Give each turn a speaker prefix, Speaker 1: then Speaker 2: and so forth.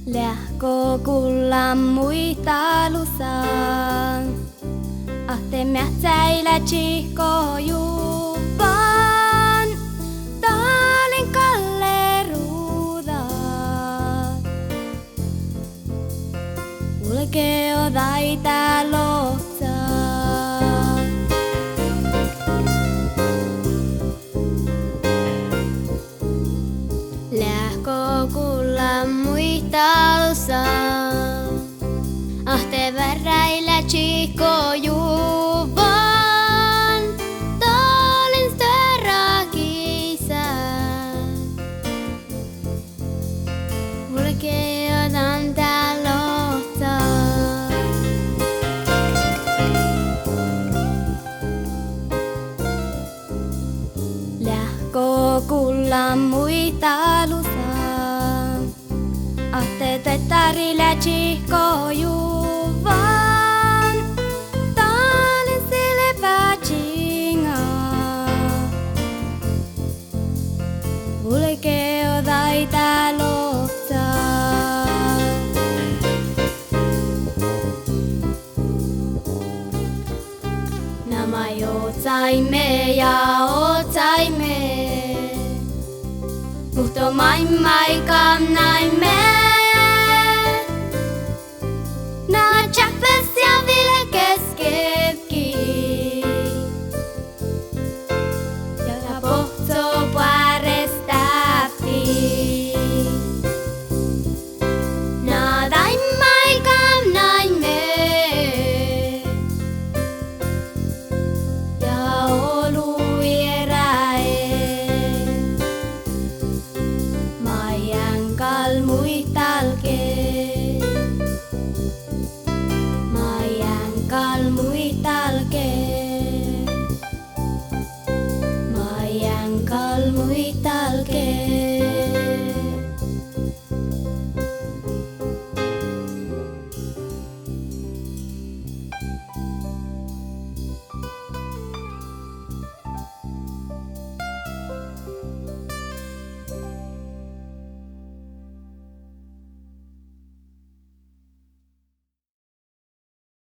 Speaker 1: Lähko kulla muistelusaan, ahte mätsäillä chihko juvan, taalin kalle ruudaa. Ulkeo daita lohtsaa. Lähko kulla muistelusaan, ahte väräillä chihko juvan, taalin störa kisään. Ulkeo daita lohtsaa. Lähko kulla muistelusaan, ahte tettarilla chihko juvan, taalin silpä chingaa. Ulkeo daita lohtsaa. Nämä otsaimme ja otsaimme, mutta maailmai kannaimme. Nää tjappes ja ville keskevki, ja pohtso puolestahti. Nää maailmai kannaimme, ja olu vierae. Mayan kalmui talke, Mayan kalmui talke, Mayan kalmui talke.